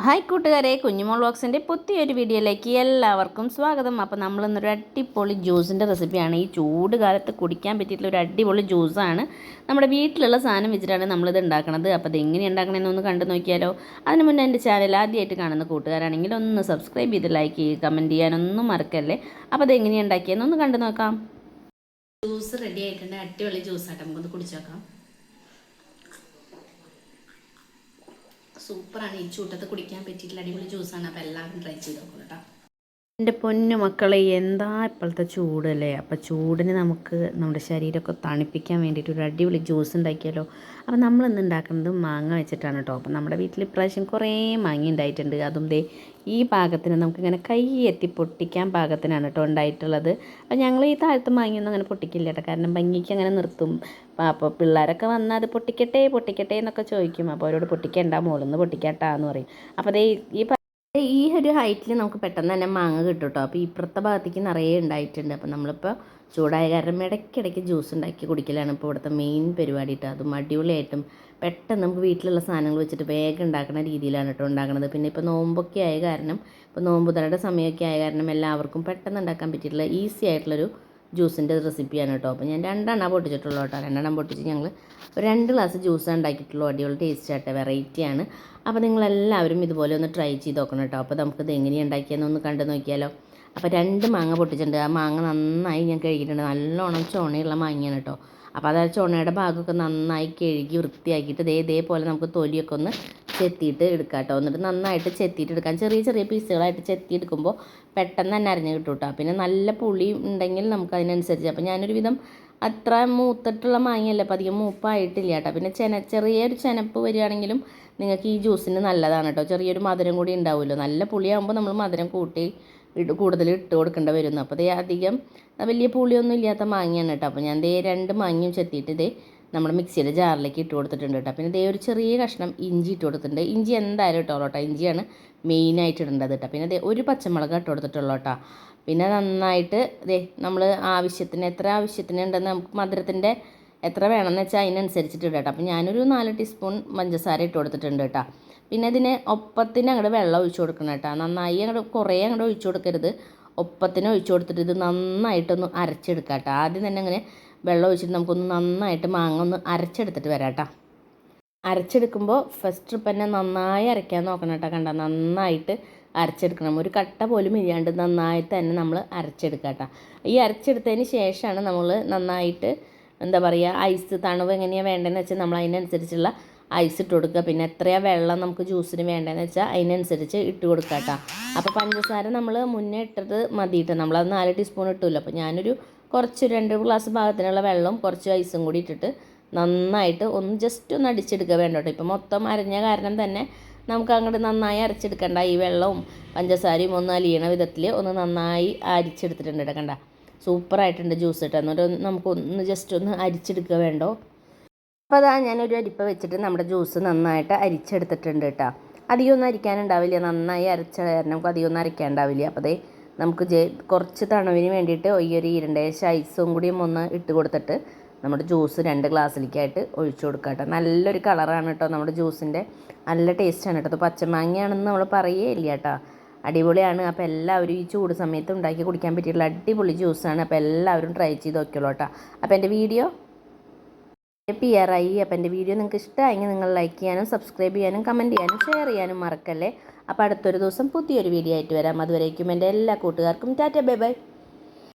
Hi കൂട്ടുകാരെ, കുഞ്ഞുമോൾ വ്ളോഗ്സിൻ്റെ പുതിയൊരു വീഡിയോയിലേക്ക് എല്ലാവർക്കും സ്വാഗതം. അപ്പോൾ നമ്മളിന്നൊരു അടിപൊളി ജ്യൂസിൻ്റെ റെസിപ്പിയാണ്. ഈ ചൂട് കാലത്ത് കുടിക്കാൻ പറ്റിയിട്ടുള്ള ഒരു അടിപൊളി ജ്യൂസാണ്. നമ്മുടെ വീട്ടിലുള്ള സാധനം വെച്ചിട്ടാണ് നമ്മളിത് ഉണ്ടാക്കുന്നത്. അപ്പോൾ ഇത് എങ്ങനെ ഉണ്ടാക്കണമെന്നൊന്ന് കണ്ടു നോക്കിയാലോ. അതിന് മുന്നേ എൻ്റെ ചാനൽ ആദ്യമായിട്ട് കാണുന്ന കൂട്ടുകാരാണെങ്കിൽ ഒന്ന് സബ്സ്ക്രൈബ് ചെയ്ത് ലൈക്ക് ചെയ്യുക, കമൻറ്റ് ചെയ്യാനൊന്നും മറക്കല്ലേ. അപ്പോൾ അത് എങ്ങനെയാണ് ഉണ്ടാക്കിയെന്നൊന്ന് കണ്ടു നോക്കാം. ജ്യൂസ് റെഡി ആയിട്ടുണ്ട്. അടിപൊളി ജ്യൂസായിട്ട് നമുക്കൊന്ന് കുടിച്ചു നോക്കാം. സൂപ്പറാണ്. ഈ ചൂട്ടത്ത് കുടിക്കാൻ പറ്റിയിട്ടുള്ള അടിപൊളി ജ്യൂസാണ്. അപ്പോൾ എല്ലാവരും ട്രൈ ചെയ്ത് നോക്കണം കേട്ടോ. എൻ്റെ പൊന്നു മക്കളെ, എന്താ ഇപ്പോഴത്തെ ചൂടല്ലേ. അപ്പോൾ ചൂടിന് നമുക്ക് നമ്മുടെ ശരീരമൊക്കെ തണുപ്പിക്കാൻ വേണ്ടിയിട്ട് ഒരു അടിപൊളി ജ്യൂസ് ഉണ്ടാക്കിയാലോ. അപ്പോൾ നമ്മളിന്ന് ഉണ്ടാക്കുന്നത് മാങ്ങ വെച്ചിട്ടാണ് കേട്ടോ. അപ്പോൾ നമ്മുടെ വീട്ടിൽ ഇപ്രാവശ്യം കുറേ മാങ്ങ ഉണ്ടായിട്ടുണ്ട്. അതും ദേ ഈ പാകത്തിന് നമുക്കിങ്ങനെ കൈ എത്തി പൊട്ടിക്കാൻ പാകത്തിനാണ് കേട്ടോ ഉണ്ടായിട്ടുള്ളത്. അപ്പോൾ ഞങ്ങൾ ഈ താഴത്ത് മാങ്ങയൊന്നും അങ്ങനെ പൊട്ടിക്കില്ല കേട്ടോ, കാരണം ഭംഗിക്ക് അങ്ങനെ നിർത്തും. അപ്പോൾ പിള്ളേരൊക്കെ വന്നാൽ അത് പൊട്ടിക്കട്ടെ പൊട്ടിക്കട്ടെ എന്നൊക്കെ ചോദിക്കും. അപ്പോൾ അവരോട് പൊട്ടിക്കണ്ട, മോളൊന്ന് പൊട്ടിക്കട്ടാ എന്ന് പറയും. അപ്പോൾ അതേ ഈ ഒരു ഹൈറ്റിൽ നമുക്ക് പെട്ടെന്ന് തന്നെ മാങ്ങ കിട്ടും കേട്ടോ. അപ്പോൾ ഇപ്പുറത്തെ ഭാഗത്തേക്ക് നിറയെ ഉണ്ടായിട്ടുണ്ട്. അപ്പോൾ നമ്മളിപ്പോൾ ചൂടായ കാരണം ഇടയ്ക്കിടയ്ക്ക് ജ്യൂസ് ഉണ്ടാക്കി കുടിക്കലാണ് ഇപ്പോൾ ഇവിടുത്തെ മെയിൻ പരിപാടി കേട്ടോ. അതും അടിപൊളിയായിട്ടും പെട്ടെന്ന് നമുക്ക് വീട്ടിലുള്ള സാധനങ്ങൾ വെച്ചിട്ട് വേഗം ഉണ്ടാക്കുന്ന രീതിയിലാണ് കേട്ടോ ഉണ്ടാക്കുന്നത്. പിന്നെ ഇപ്പോൾ നോമ്പൊക്കെ ആയ കാരണം, ഇപ്പോൾ നോമ്പുതലയുടെ സമയമൊക്കെ ആയ കാരണം എല്ലാവർക്കും പെട്ടെന്ന് ഉണ്ടാക്കാൻ പറ്റിയിട്ടുള്ള ഈസി ആയിട്ടുള്ളൊരു ജ്യൂസിൻ്റെ റെസിപ്പിയാണ് കേട്ടോ. അപ്പോൾ ഞാൻ 2 പൊട്ടിച്ചിട്ടുള്ളൂ കേട്ടോ. 2 പൊട്ടിച്ച് ഞങ്ങൾ ഒരു 2 ഗ്ലാസ് ജ്യൂസാണ് ഉണ്ടാക്കിയിട്ടുള്ളൂ. അടിപൊളി ടേസ്റ്റ് ആട്ടെ, വെറൈറ്റിയാണ്. അപ്പോൾ നിങ്ങളെല്ലാവരും ഇതുപോലെ ഒന്ന് ട്രൈ ചെയ്ത് നോക്കണം കേട്ടോ. അപ്പോൾ നമുക്കിത് എങ്ങനെയാണ് ഉണ്ടാക്കിയെന്നൊന്ന് കണ്ടു നോക്കിയാലോ. അപ്പോൾ 2 മാങ്ങ പൊട്ടിച്ചിട്ടുണ്ട്. ആ മാങ്ങ നന്നായി ഞാൻ കഴുകിയിട്ടുണ്ട്. നല്ലോണം ചുണയുള്ള മാങ്ങയാണ് കേട്ടോ. അപ്പോൾ അത് ചുണയുടെ ഭാഗമൊക്കെ നന്നായി കഴുകി വൃത്തിയാക്കിയിട്ട് ഇതേപോലെ നമുക്ക് തൊലിയൊക്കെ ഒന്ന് ചെത്തിയിട്ട് എടുക്കാം കേട്ടോ. എന്നിട്ട് നന്നായിട്ട് ചെത്തിയിട്ട് എടുക്കാം. ചെറിയ ചെറിയ പീസുകളായിട്ട് ചെത്തിയെടുക്കുമ്പോൾ പെട്ടെന്ന് തന്നെ അരിഞ്ഞ് കിട്ടും കേട്ടോ. പിന്നെ നല്ല പുളി ഉണ്ടെങ്കിൽ നമുക്ക് അതിനനുസരിച്ച്, അപ്പോൾ ഞാനൊരു വിധം അത്ര മൂത്തിട്ടുള്ള മാങ്ങയല്ല, അപ്പോൾ അധികം മൂപ്പായിട്ടില്ല കേട്ടോ. പിന്നെ ചെറിയൊരു ചെനപ്പ് വരികയാണെങ്കിലും നിങ്ങൾക്ക് ഈ ജ്യൂസിന് നല്ലതാണ് കേട്ടോ. ചെറിയൊരു മധുരം കൂടി ഉണ്ടാവുമല്ലോ. നല്ല പുളിയാകുമ്പോൾ നമ്മൾ മധുരം കൂടുതൽ ഇട്ട് കൊടുക്കേണ്ടി വരുന്നു. അപ്പോൾ ഇത് അധികം വലിയ പുളിയൊന്നും ഇല്ലാത്ത മാങ്ങയാണ് കേട്ടോ. അപ്പോൾ ഞാൻ 2 മാങ്ങയും ചെത്തിയിട്ട് നമ്മുടെ മിക്സിയുടെ ജാറിലേക്ക് ഇട്ട് കൊടുത്തിട്ടുണ്ട് കേട്ടോ. പിന്നെ ഒരു ചെറിയ കഷ്ണം ഇഞ്ചി ഇട്ട് കൊടുത്തിട്ടുണ്ട്. ഇഞ്ചി എന്തായാലും ഇട്ടോളൂ കേട്ടോ. ഇഞ്ചിയാണ് മെയിനായിട്ട് ഇടേണ്ടത് കേട്ടോ. പിന്നെ ഒരു പച്ചമുളക് ഇട്ട് കൊടുത്തിട്ടുള്ളൂ കേട്ടോ. പിന്നെ നന്നായിട്ട് നമ്മൾ എത്ര ആവശ്യത്തിന് ഉണ്ടെന്ന് നമുക്ക് മധുരത്തിൻ്റെ എത്ര വേണമെന്ന് വെച്ചാൽ അതിനനുസരിച്ചിട്ട് ഇടാം കേട്ടോ. അപ്പോൾ ഞാനൊരു 4 ടീസ്പൂൺ പഞ്ചസാര ഇട്ട് കൊടുത്തിട്ടുണ്ട് കേട്ടോ. പിന്നെ ഇതിന് ഒപ്പത്തിന് അങ്ങോട്ട് വെള്ളം ഒഴിച്ചു കൊടുക്കണം കേട്ടോ. നന്നായി കുറേ അങ്ങോട്ട് ഒഴിച്ചു കൊടുക്കരുത്. ഒപ്പത്തിന് ഒഴിച്ചു കൊടുത്തിട്ട് ഇത് നന്നായിട്ടൊന്ന് അരച്ചെടുക്കാം കേട്ടോ. ആദ്യം തന്നെ അങ്ങനെ വെള്ളം ഒഴിച്ചിട്ട് നമുക്കൊന്ന് നന്നായിട്ട് മാങ്ങ ഒന്ന് അരച്ചെടുത്തിട്ട് വരാം കേട്ടോ. അരച്ചെടുക്കുമ്പോൾ ഫസ്റ്റ് ട്രിപ്പ് തന്നെ നന്നായി അരയ്ക്കാൻ നോക്കണം കേട്ടോ. കണ്ട, നന്നായിട്ട് അരച്ചെടുക്കണം. ഒരു കട്ട പോലും ഇല്ലാണ്ട് നന്നായിട്ട് തന്നെ നമ്മൾ അരച്ചെടുക്കുക കേട്ടോ. ഈ അരച്ചെടുത്തതിന് ശേഷമാണ് നമ്മൾ നന്നായിട്ട് എന്താ പറയുക, ഐസ് തണുവ് എങ്ങനെയാണ് വേണ്ടതെന്ന് വെച്ചാൽ നമ്മൾ അതിനനുസരിച്ചുള്ള ഐസ് ഇട്ട് കൊടുക്കുക. പിന്നെ എത്രയാണ് വെള്ളം നമുക്ക് ജ്യൂസിന് വേണ്ടതെന്ന് വെച്ചാൽ അതിനനുസരിച്ച് ഇട്ട് കൊടുക്കുക കേട്ടോ. അപ്പോൾ പഞ്ചസാര നമ്മൾ മുന്നേ ഇട്ടത് മതിയിട്ട് നമ്മളത് 4 ടീസ്പൂൺ ഇട്ടില്ല. അപ്പോൾ ഞാനൊരു കുറച്ച് 2 ഗ്ലാസ് ഭാഗത്തിനുള്ള വെള്ളവും കുറച്ച് ഐസും കൂടി ഇട്ടിട്ട് നന്നായിട്ട് ജസ്റ്റ് ഒന്ന് അടിച്ചെടുക്കുക വേണ്ട കേട്ടോ. ഇപ്പോൾ മൊത്തം അരഞ്ഞ കാരണം തന്നെ നമുക്ക് അങ്ങോട്ട് നന്നായി അരച്ചെടുക്കണ്ട. ഈ വെള്ളവും പഞ്ചസാരയും ഒന്ന് അലിയണ വിധത്തിൽ ഒന്ന് നന്നായി അരിച്ചെടുത്തിട്ടുണ്ട് കേട്ടോ. കണ്ട, സൂപ്പറായിട്ടുണ്ട് ജ്യൂസ് കേട്ടോ. എന്നിട്ട് നമുക്കൊന്ന് ജസ്റ്റ് ഒന്ന് അരിച്ചെടുക്കുക വേണ്ടോ. അപ്പോൾ അതാ ഞാനൊരു അരിപ്പ വെച്ചിട്ട് നമ്മുടെ ജ്യൂസ് നന്നായിട്ട് അരിച്ചെടുത്തിട്ടുണ്ട് കേട്ടോ. അധികമൊന്നും അരിക്കാനുണ്ടാവില്ല. നന്നായി അരച്ച കാരണം നമുക്ക് അധികമൊന്നും അരയ്ക്കാനുണ്ടാവില്ല. അപ്പോൾ നമുക്ക് കുറച്ച് തണുവിന് വേണ്ടിയിട്ട് ഈ ഒരു 2 ഐസും കൂടിയും ഒന്ന് ഇട്ട് കൊടുത്തിട്ട് നമ്മുടെ ജ്യൂസ് 2 ഗ്ലാസ്സിലേക്കായിട്ട് ഒഴിച്ചു കൊടുക്കുക കേട്ടോ. നല്ലൊരു കളറാണ് കേട്ടോ നമ്മുടെ ജ്യൂസിൻ്റെ. നല്ല ടേസ്റ്റാണ് കേട്ടോ. അത് പച്ചമാങ്ങയാണെന്ന് നമ്മൾ പറയുകയില്ല കേട്ടോ. അടിപൊളിയാണ്. അപ്പോൾ എല്ലാവരും ഈ ചൂട് സമയത്ത് ഉണ്ടാക്കി കുടിക്കാൻ പറ്റിയിട്ടുള്ള അടിപൊളി ജ്യൂസാണ്. അപ്പോൾ എല്ലാവരും ട്രൈ ചെയ്ത് നോക്കിയോളൂ കേട്ടോ. അപ്പോൾ എൻ്റെ വീഡിയോ പിയറായി. അപ്പോൾ എൻ്റെ വീഡിയോ നിങ്ങൾക്ക് ഇഷ്ടമായെങ്കിൽ നിങ്ങൾ ലൈക്ക് ചെയ്യാനും സബ്സ്ക്രൈബ് ചെയ്യാനും കമൻറ്റ് ചെയ്യാനും ഷെയർ ചെയ്യാനും മറക്കല്ലേ. അപ്പോൾ അടുത്തൊരു ദിവസം പുതിയൊരു വീഡിയോ ആയിട്ട് വരാം. അതുവരേക്കും എൻ്റെ എല്ലാ കൂട്ടുകാർക്കും ടാറ്റ, ബൈ ബൈ.